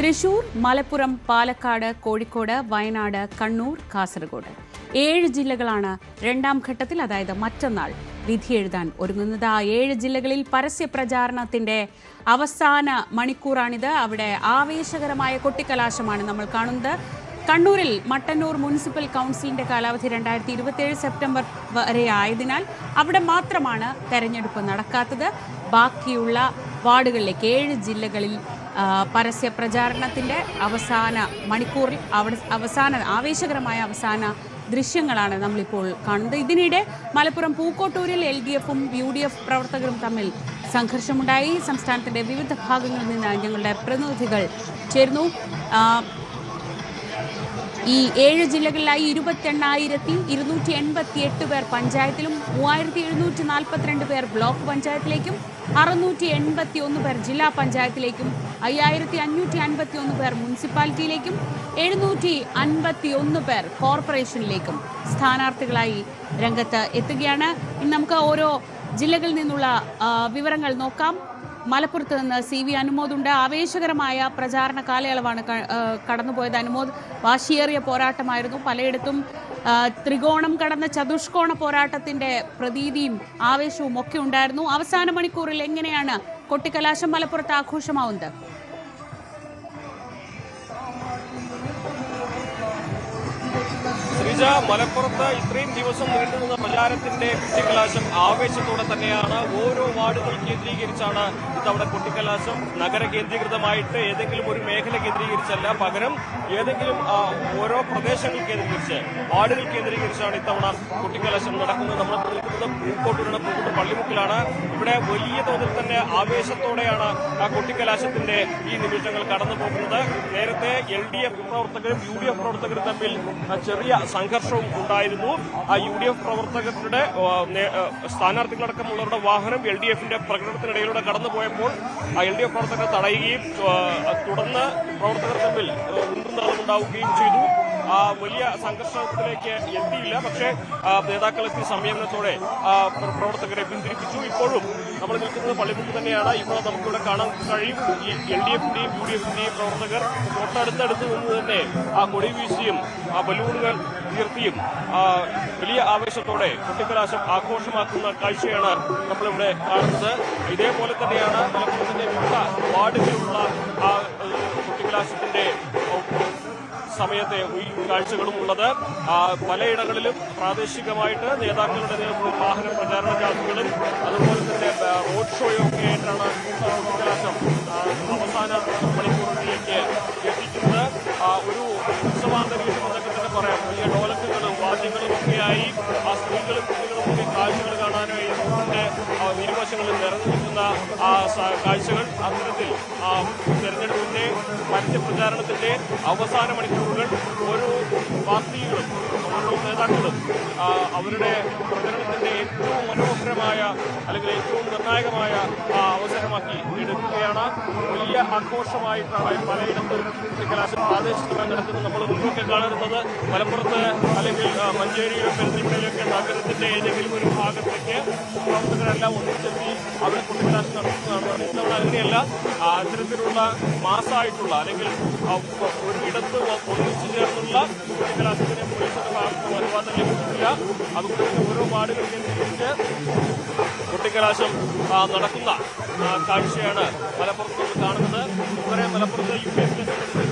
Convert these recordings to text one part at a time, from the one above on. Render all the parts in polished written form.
തൃശൂർ, മലപ്പുറം, പാലക്കാട്, കോഴിക്കോട്, വയനാട്, കണ്ണൂർ, കാസർഗോഡ് 7 ജില്ലകളാണ് രണ്ടാം ഘട്ടത്തിൽ, അതായത് മറ്റന്നാൾ വിധി എഴുതാൻ ഒരുങ്ങുന്നത്. ആ 7 ജില്ലകളിൽ പരസ്യ പ്രചാരണത്തിന്റെ അവസാന മണിക്കൂറാണിത്. അവിടെ ആവേശകരമായ കൊട്ടിക്കലാശമാണ് നമ്മൾ കാണുന്നത്. കണ്ണൂരിൽ മട്ടന്നൂർ മുനിസിപ്പൽ കൗൺസിലിന്റെ കാലാവധി 2027 സെപ്റ്റംബർ വരെ ആയതിനാൽ അവിടെ മാത്രമാണ് തെരഞ്ഞെടുപ്പ് നടക്കാത്തത്. ബാക്കിയുള്ള വാർഡുകളിലേക്ക് 7 ജില്ലകളിൽ പരസ്യ പ്രചാരണത്തിന്റെ അവസാന മണിക്കൂറിൽ ആവേശകരമായ അവസാന ദൃശ്യങ്ങളാണ് നമ്മളിപ്പോൾ കാണുന്നത്. ഇതിനിടെ മലപ്പുറം പൂക്കോട്ടൂരിൽ LDF-ഉം UDF പ്രവർത്തകരും തമ്മിൽ സംഘർഷമുണ്ടായി. സംസ്ഥാനത്തിന്റെ വിവിധ ഭാഗങ്ങളിൽ നിന്ന് ഞങ്ങളുടെ പ്രതിനിധികൾ ചേർന്നു. ഈ 7 ജില്ലകളിലായി 28,288 പേർ പഞ്ചായത്തിലും 3,742 പേർ ബ്ലോക്ക് പഞ്ചായത്തിലേക്കും 681 പേർ ജില്ലാ പഞ്ചായത്തിലേക്കും 5,551 പേർ മുനിസിപ്പാലിറ്റിയിലേക്കും 751 പേർ കോർപ്പറേഷനിലേക്കും സ്ഥാനാർത്ഥികളായി രംഗത്ത് എത്തുകയാണ്. ഇനി നമുക്ക് ഓരോ ജില്ലകളിൽ നിന്നുള്ള വിവരങ്ങൾ നോക്കാം. മലപ്പുറത്ത് നിന്ന് CV അനുമോദുണ്ട്. ആവേശകരമായ പ്രചാരണ കാലയളവാണ് കടന്നുപോയത്. അനുമോദ്, വാശിയേറിയ പോരാട്ടമായിരുന്നു. പലയിടത്തും ത്രികോണം കടന്ന ചതുഷ്കോണ പോരാട്ടത്തിന്റെ പ്രതീതിയും ആവേശവും ഒക്കെ ഉണ്ടായിരുന്നു. അവസാന മണിക്കൂറിൽ എങ്ങനെയാണ് കൊട്ടിക്കലാശം മലപ്പുറത്ത് ആഘോഷമാവുന്നത്? ശ്രീജ, മലപ്പുറത്ത് ഇത്രയും ദിവസം നീണ്ടുനിന്ന പ്രചാരത്തിന്റെ കൊട്ടിക്കലാശം ആവേശത്തോടെ തന്നെയാണ്. ഓരോ വാർഡുകൾ കേന്ദ്രീകരിച്ചാണ് ഇത്തവണ കൊട്ടിക്കലാശം. നഗര കേന്ദ്രീകൃതമായിട്ട് ഏതെങ്കിലും ഒരു മേഖല കേന്ദ്രീകരിച്ചല്ല, പകരം ഏതെങ്കിലും ഓരോ പ്രദേശങ്ങൾ കേന്ദ്രീകരിച്ച്, വാർഡുകൾ കേന്ദ്രീകരിച്ചാണ് ഇത്തവണ കൊട്ടിക്കലാശം നടക്കുന്നത്. നമ്മൾ നിൽക്കുന്നത് പൂക്കോട്ടൂരാണ്. പൂക്കോട്ടൂർ പള്ളിമുക്കിലാണ്. ഇവിടെ വലിയ തോതിൽ തന്നെ ആവേശത്തോടെയാണ് ആ കൊട്ടിക്കലാശത്തിന്റെ ഈ നിമിഷങ്ങൾ കടന്നു പോകുന്നത്. നേരത്തെ LDF പ്രവർത്തകരും UDF പ്രവർത്തകരും തമ്മിൽ ചെറിയ സംഘർഷവും ഉണ്ടായിരുന്നു. ആ UDF പ്രവർത്തകരുടെ സ്ഥാനാർത്ഥികളടക്കമുള്ളവരുടെ വാഹനം LDF-ന്റെ പ്രകടനത്തിനിടയിലൂടെ കടന്നുപോയപ്പോൾ LDF പ്രവർത്തകരെ തടയുകയും തുടർന്ന് പ്രവർത്തകർ തമ്മിൽ ഉണ്ടാവുകയും ചെയ്തു. വലിയ സംഘർഷത്തിലേക്ക് എത്തിയില്ല, പക്ഷേ നേതാക്കളെത്തി സംയമനത്തോടെ പ്രവർത്തകരെ പിന്തിരിപ്പിച്ചു. ഇപ്പോഴും നമ്മൾ നിൽക്കുന്നത് പള്ളിമുക്ക് തന്നെയാണ്. ഇപ്പോൾ നമുക്കിവിടെ കാണാൻ കഴിയും ഈ LDF-ന്റെയും UDF-ന്റെയും പ്രവർത്തകർ തൊട്ടടുത്തടുത്ത് നിന്ന് തന്നെ കൊടി വീശിയും ബലൂണുകൾ ഉയർത്തിയും വലിയ ആവേശത്തോടെ കൊട്ടിക്കലാശം ആഘോഷമാക്കുന്ന കാഴ്ചയാണ് നമ്മളിവിടെ കാണുന്നത്. ഇതേപോലെ തന്നെയാണ് മലപ്പുറത്തിന്റെ വിവിധ വാർഡുകളിലുള്ള കൊട്ടിക്കലാശത്തിന്റെ സമയത്തെ ഈ കാഴ്ചകളും ഉള്ളത്. പലയിടങ്ങളിലും പ്രാദേശികമായിട്ട് നേതാക്കളുടെ നേതൃത്വത്തിൽ വാഹന പ്രചാരണ ജാഥകളും അതുപോലെ തന്നെ റോഡ് ഷോയൊക്കെ ആയിട്ടാണ് കൊട്ടിക്കലാശം അവസാന മണിക്കൂറുകളിലേക്ക് എത്തിക്കുന്നത്. ഒരു ഉത്സവാന്തരീക്ഷം എന്നൊക്കെ തന്നെ പറയാം. വലിയ ഡോലക്കുകളും വാദ്യങ്ങളും ഒക്കെയായി സ്ത്രീകളും കുട്ടികളും ഒക്കെ കാഴ്ചകൾ കാണാനായി റോഡിന്റെ ഇരുവശങ്ങളിൽ നിറഞ്ഞു നിൽക്കുന്ന കാഴ്ചകൾ. അത്തരത്തിൽ തെരഞ്ഞെടുപ്പിന്റെ പരസ്യപ്രചാരണത്തിന്റെ അവസാന മണിക്കൂറുകൾ ഓരോ പാർട്ടികളും ഓരോ നേതാക്കളും അവരുടെ പ്രചരണത്തിന്റെ ഏറ്റവും മനോഹരമായ അല്ലെങ്കിൽ ഏറ്റവും നിർണായകമായ അവസരമാക്കി എടുക്കുകയാണ്. വലിയ ആഘോഷമായിട്ടാണ് പലയിടത്തും കൊട്ടിക്കലാശം പ്രാദേശികമായി നടക്കുന്നത്. നമ്മൾ മുൻപൊക്കെ കാണുന്നത് മലപ്പുറത്ത് അല്ലെങ്കിൽ മഞ്ചേരിയിലും പെരുന്തൽമണ്ണയിലൊക്കെ നഗരത്തിന്റെ ഏതെങ്കിലും ഒരു ഭാഗത്തേക്ക് പ്രവർത്തകരെല്ലാം ഒന്നിച്ചെത്തി അവിടെ കൊട്ടിക്കലാശം നടത്തുന്നതാണ്. ഇത്തവണ അങ്ങനെയല്ല. അത്തരത്തിലുള്ള മാസമായിട്ടുള്ള അല്ലെങ്കിൽ ഒരു ഇടത്ത് ഒന്നിച്ചു ചേർന്നുള്ള കൊട്ടിക്കലാശത്തിന് പോലീസിന്റെ ഭാഗത്തും അനുവാദം ലഭിച്ചിട്ടില്ല. അതുകൊണ്ട് ഓരോ വാർഡുകൾ കേന്ദ്രീകരിച്ച് കൊട്ടിക്കലാശം നടക്കുന്ന കാഴ്ചയാണ് മലപ്പുറത്ത് നമ്മൾ കാണുന്നത്. ഇവരെ മലപ്പുറത്ത് UDF-നെ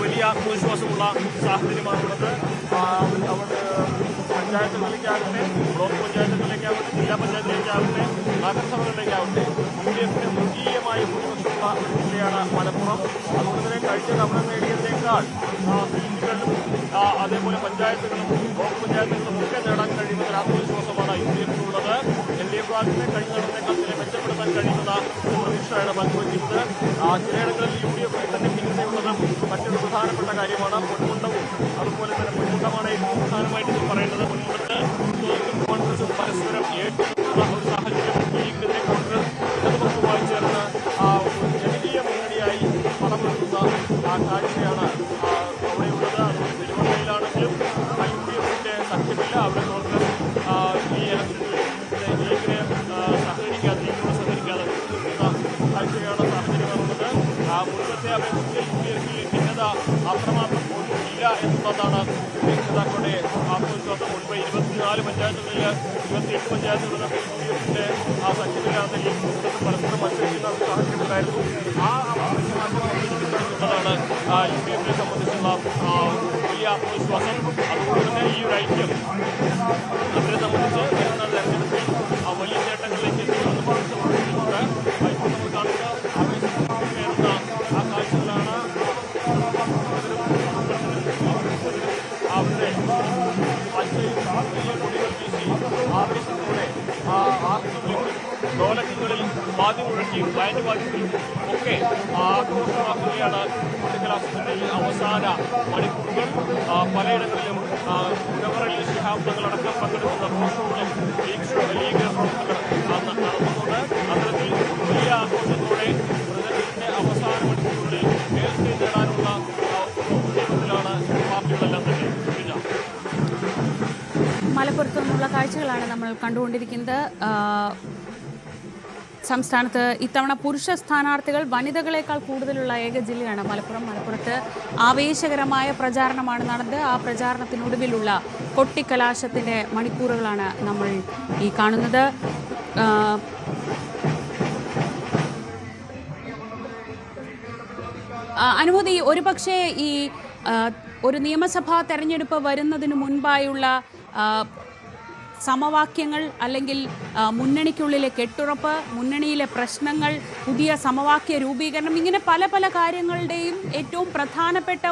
വലിയ ആത്മവിശ്വാസമുള്ള സാഹചര്യമാണുള്ളത്. അവിടെ പഞ്ചായത്തുകളിലേക്കാവട്ടെ, ബ്ലോക്ക് പഞ്ചായത്തുകളിലേക്കാവട്ടെ, ജില്ലാ പഞ്ചായത്തിലേക്കാവട്ടെ, നഗരസഭകളിലേക്കാവട്ടെ UDF-ന് മൃഗീയമായ ഭൂരിപക്ഷമുള്ള ജില്ലയാണ് മലപ്പുറം. അതുകൊണ്ട് തന്നെ കഴിഞ്ഞ തവണ നേടിയതിനേക്കാൾ സീറ്റുകളും അതേപോലെ പഞ്ചായത്തുകളും ബ്ലോക്ക് പഞ്ചായത്തുകളും ഒക്കെ നേടാൻ കഴിയുന്ന ആത്മവിശ്വാസമാണ് UDF-നുള്ളത്. LDF വാക്കിനെ കഴിഞ്ഞ നടന്നേക്കാൾ ചില മെച്ചപ്പെടുത്താൻ കഴിയുന്ന പ്രതീക്ഷയാണ് പങ്കുവയ്ക്കുന്നത്. ചിലയിടങ്ങളിൽ UDF തന്നെ പിന്തുണയുള്ളത് മറ്റൊരു പ്രധാനപ്പെട്ട കാര്യമാണ്. പൊന്മുണ്ടവും അതുപോലെ തന്നെ പൊന്മുണ്ടമാണ് ഏറ്റവും പ്രധാനമായിട്ട് പറയേണ്ടത്. പൊന്മുണ്ടത്ത് കോൺഗ്രസും പരസ്പരം ഏറ്റുമുട്ടുന്ന ഒരു സാഹചര്യം. ലീഗിനെതിരെ കോൺഗ്രസ് ഇടതുപക്ഷവുമായി ചേർന്ന് ജനകീയ മുന്നണിയായി പടമെടുക്കുന്ന കാഴ്ചയാണ് അവിടെയുള്ളത്. അതുകൊണ്ട് തിരുവണ്ണയിലാണെങ്കിലും UDF-ന്റെ സഖ്യമില്ല. അവിടെ കോൺഗ്രസ് ഈ ഇലക്ഷനിൽ ലീഗിനെ സഹകരിക്കാതെ കാഴ്ചയാണ് സാഹചര്യമാണുള്ളത്. മുൻപത്തെ അപേക്ഷിച്ച് UDF-ൽ ഭിന്നത സാധ്യത അത്രമാത്രം ഒന്നും ഇല്ല എന്നുള്ളതാണ് നേതാക്കളുടെ ആത്മവിശ്വാസം. മുൻപ് 24 പഞ്ചായത്തുകളിൽ 28 പഞ്ചായത്തുകളിലൊക്കെ യുഡിഎഫിന്റെ ആ സഖ്യത്തിലാണെങ്കിൽ പരസ്പരം മത്സരിക്കുന്ന ഒരു സാഹചര്യമുണ്ടായിരുന്നു. ആ എന്നുള്ളതാണ് യുഡിഎഫിനെ സംബന്ധിച്ചുള്ള വലിയ ആത്മവിശ്വാസം. അതുകൊണ്ട് തന്നെ ഈ ഒരു ഐക്യം അവരെ സംബന്ധിച്ച് വരുന്ന തെരഞ്ഞെടുപ്പിൽ വലിയ നേട്ടങ്ങളിലേക്ക് എത്തിക്കുമെന്ന് പ്രതീക്ഷിക്കുന്നുണ്ട്. ഇപ്പോൾ നമ്മൾ കാണുന്ന ആവേശമേറുന്ന ആ കാഴ്ചകളാണ്. അവരുടെ പച്ചയും വലിയ കൊടികൾ വീശി ആവേശത്തോടെ ഡോലക്കുകളിൽ വാദ്യം മുഴക്കിയും ബാൻഡ് വാദ്യത്തിലും ഒക്കെ ആഘോഷമാക്കുകയാണ് കൊട്ടിക്കലാശത്തിന്റെ ഈ അവസാന മണിക്കൂറുകൾ. പലയിടങ്ങളിലും ഗവർണർ ശിഹാബ് തങ്ങളടക്കം പങ്കെടുക്കുന്ന പോസ്റ്ററുകളും ലീഗ് പ്രവർത്തകർ നടത്തുന്നുണ്ട്. അത്തരത്തിൽ വലിയ ആഘോഷത്തോടെ പ്രചരണത്തിന്റെ അവസാന മണിക്കൂറുകളിൽ മേൽക്കൈ നേടാനുള്ള ഉദ്യമത്തിലാണ് പാർട്ടികളെല്ലാം തന്നെ. മലപ്പുറത്തു നിന്നുള്ള കാഴ്ചകളാണ് നമ്മൾ കണ്ടുകൊണ്ടിരിക്കുന്നത്. സംസ്ഥാനത്ത് ഇത്തവണ പുരുഷ സ്ഥാനാർത്ഥികൾ വനിതകളെക്കാൾ കൂടുതലുള്ള ഏക ജില്ലയാണ് മലപ്പുറം. മലപ്പുറത്ത് ആവേശകരമായ പ്രചാരണമാണ് നടന്നത്. ആ പ്രചാരണത്തിനൊടുവിലുള്ള കൊട്ടിക്കലാശത്തിൻ്റെ മണിക്കൂറുകളാണ് നമ്മൾ ഈ കാണുന്നത്. അനുമതി, ഒരുപക്ഷെ ഈ ഒരു നിയമസഭാ തെരഞ്ഞെടുപ്പ് വരുന്നതിന് മുൻപായുള്ള സമവാക്യങ്ങൾ അല്ലെങ്കിൽ മുന്നണിക്കുള്ളിലെ കെട്ടുറപ്പ്, മുന്നണിയിലെ പ്രശ്നങ്ങൾ, പുതിയ സമവാക്യ രൂപീകരണം, ഇങ്ങനെ പല പല കാര്യങ്ങളുടെയും ഏറ്റവും പ്രധാനപ്പെട്ട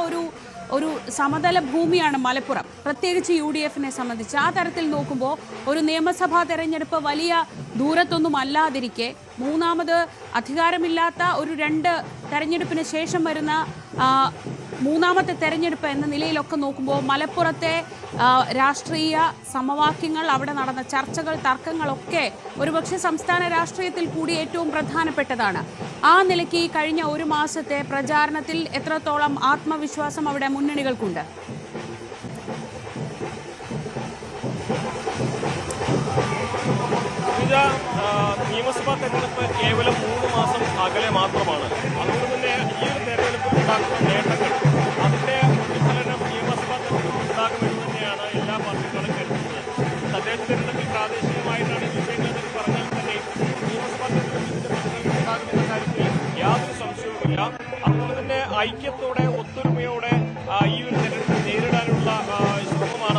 ഒരു സമതല ഭൂമിയാണ് മലപ്പുറം, പ്രത്യേകിച്ച് UDF-നെ സംബന്ധിച്ച്. ആ തരത്തിൽ നോക്കുമ്പോൾ ഒരു നിയമസഭാ തെരഞ്ഞെടുപ്പ് വലിയ ദൂരത്തൊന്നും അല്ലാതിരിക്കെ മൂന്നാമത് അധികാരമില്ലാത്ത ഒരു 2 തെരഞ്ഞെടുപ്പിന് ശേഷം വരുന്ന മൂന്നാമത്തെ തെരഞ്ഞെടുപ്പ് എന്ന നിലയിലൊക്കെ നോക്കുമ്പോൾ മലപ്പുറത്തെ രാഷ്ട്രീയ സമവാക്യങ്ങൾ, അവിടെ നടന്ന ചർച്ചകൾ, തർക്കങ്ങളൊക്കെ ഒരുപക്ഷെ സംസ്ഥാന രാഷ്ട്രീയത്തിൽ കൂടി ഏറ്റവും പ്രധാനപ്പെട്ടതാണ്. ആ നിലയ്ക്ക് ഈ കഴിഞ്ഞ ഒരു മാസത്തെ പ്രചാരണത്തിൽ എത്രത്തോളം ആത്മവിശ്വാസം അവിടെ മുന്നണികൾക്കുണ്ട്? നിയമസഭാ തെരഞ്ഞെടുപ്പ് കേവലം 3 മാസം അകലെ മാത്രമാണ്. അതുകൊണ്ട് തന്നെ ഈ ഒരു തെരഞ്ഞെടുപ്പിൽ ഉണ്ടാക്കുന്ന നേട്ടങ്ങൾ, അതിന്റെ പ്രതിഫലനം നിയമസഭാ തെരഞ്ഞെടുപ്പിൽ ഉണ്ടാകുമെന്ന് തന്നെയാണ് എല്ലാ പാർട്ടികളും കരുതുന്നത്. തദ്ദേശ തെരഞ്ഞെടുപ്പിൽ പ്രാദേശികമായിട്ടാണ് വിഷയങ്ങളെന്ന് പറഞ്ഞാൽ തന്നെ നിയമസഭാ തെരഞ്ഞെടുപ്പിന്റെ പ്രതിഫലനം ഉണ്ടാകുമെന്ന കാര്യത്തിൽ യാതൊരു സംശയവുമില്ല. അതുകൊണ്ട് തന്നെ ഐക്യത്തോടെ, ഒത്തൊരുമയോടെ ഈ ഒരു തെരഞ്ഞെടുപ്പ് നേരിടാനുള്ള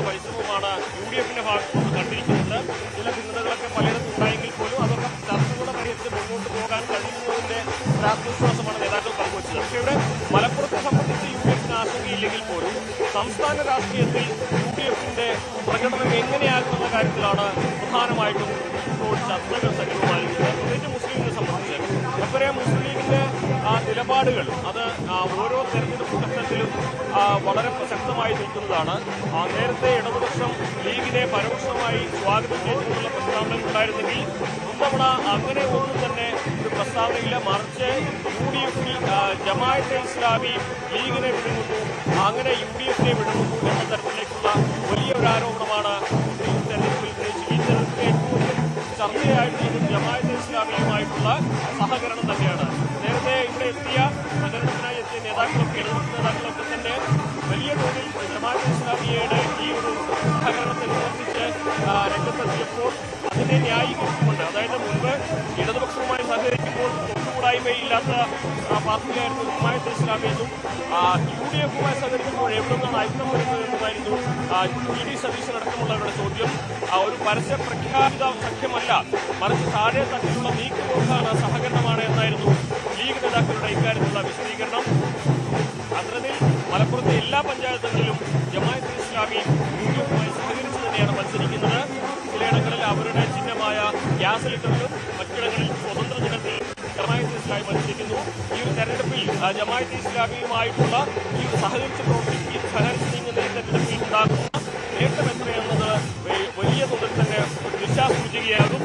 പരിശ്രമമാണ് UDF-ന്റെ ഭാഗത്തുനിന്ന് കണ്ടിരിക്കുന്നത്. ചില ഭിന്നതകളൊക്കെ പലയിടത്തും ഉണ്ടായെങ്കിൽ പോലും അതൊക്കെ ചർച്ചകളുടെ പരിഹരിച്ച് മുന്നോട്ട് പോകാൻ കഴിയുന്നതിന്റെ ആത്മവിശ്വാസമാണ് നേതാക്കൾ പങ്കുവച്ചത്. പക്ഷേ ഇവിടെ മലപ്പുറത്തെ സംബന്ധിച്ച് UDF-ന് ആശങ്കയില്ലെങ്കിൽ പോലും സംസ്ഥാന രാഷ്ട്രീയത്തിൽ UDF-ന്റെ പ്രകടനം എങ്ങനെയാകുമെന്ന കാര്യത്തിലാണ് പ്രധാനമായിട്ടും ഇപ്പോൾ ചർച്ചകൾ സജീവമായിരിക്കുന്നത്. പ്രത്യേകിച്ച് മുസ്ലിം ലീഗിനെ സംബന്ധിച്ച് നമുക്കറിയാം, മുസ്ലിം ലീഗിന്റെ നിലപാടുകൾ അത് ഓരോ തെരഞ്ഞെടുപ്പ് ഘട്ടത്തിലും വളരെ പ്രസക്തമായി നിൽക്കുന്നതാണ്. നേരത്തെ ഇടതുപക്ഷം ലീഗിനെ പരോക്ഷമായി സ്വാഗതം ചെയ്തുകൊണ്ടുള്ള പ്രസ്താവനകൾ ഉണ്ടായിരുന്നെങ്കിൽ ഇത്തവണ അങ്ങനെ ഒന്നും തന്നെ ഒരു പ്രസ്താവനയില്ല. മറിച്ച് UDF-ൽ ജമാഅത്തെ ഇസ്ലാമി ലീഗിനെ വിഴുങ്ങുന്നു, അങ്ങനെ UDF-നെ വിഴുങ്ങുന്നു എന്ന തരത്തിലേക്കുള്ള വലിയൊരു ആരോപണമാണ് ഈ തെരഞ്ഞെടുപ്പിൽ ഉന്നയിച്ചത്. ഈ തെരഞ്ഞെടുപ്പിൽ ഏറ്റവും ചർച്ചയായിട്ടുള്ളത് ജമാഅത്തെ ഇസ്ലാമിയുമായിട്ടുള്ള സഹകരണം തന്നെയാണ്. നേരത്തെ ഇവിടെ എത്തിയ പ്രചരണത്തിനായി എത്തിയ നേതാക്കളൊക്കെ, നേതാക്കളൊക്കെ തന്നെ വലിയ തോതിൽ ജമാഅത്തെ ഇസ്ലാമിയുടെ ഈ ഒരു സഹകരണത്തെ സംബന്ധിച്ച് രംഗത്തെത്തിയപ്പോൾ അതിനെ ന്യായീകരിച്ചുകൊണ്ട്, അതായത് മുൻപ് ഇടതുപക്ഷവുമായി സഹകരിക്കുമ്പോൾ തൊട്ടുകൂടായ്മയില്ലാത്ത പാർട്ടിയായിരുന്നു ജമാഅത്തെ ഇസ്ലാമി എന്നും UDF-വുമായി സഹകരിക്കുമ്പോൾ എവിടെ നിന്നാണ് അയക്കം വരുന്നത് എന്നതായിരുന്നു PD സതീശൻ അടക്കമുള്ളവരുടെ ചോദ്യം. ഒരു പരസ്യ പ്രഖ്യാപിത സഖ്യമല്ല, മറിച്ച് താഴെ തട്ടിലുള്ള നീക്കുപോക്കാണ്, സഹകരണമാണ് എന്നായിരുന്നു ലീഗ് നേതാക്കളുടെ ഇക്കാര്യത്തിലുള്ള വിശദീകരണം. അത്തരത്തിൽ മലപ്പുറത്തെ എല്ലാ പഞ്ചായത്തുകളിലും ജമാഅത്തെ ഇസ്ലാമി UDF-വുമായി സഹകരിച്ച് തന്നെയാണ് മത്സരിക്കുന്നത്. ചിലയിടങ്ങളിൽ അവരുടെ ചിഹ്നമായ ഗ്യാസ് ലിറ്ററിലും മറ്റിടങ്ങളിൽ സ്വതന്ത്ര ചിഹ്നത്തിൽ ജമാഅത്തെ ഇസ്ലാമി മത്സരിക്കുന്നു. ഈ ഒരു തെരഞ്ഞെടുപ്പിൽ ജമാഅത്തെ ഇസ്ലാമിയുമായിട്ടുള്ള ഈ സഹകരിച്ച് നീങ്ങുന്ന ഈ തെരഞ്ഞെടുപ്പിൽ ഉണ്ടാകുന്ന നേട്ടം എത്രയെന്നത് വലിയ തോതിൽ തന്നെ ദിശാസൂചികയാകും.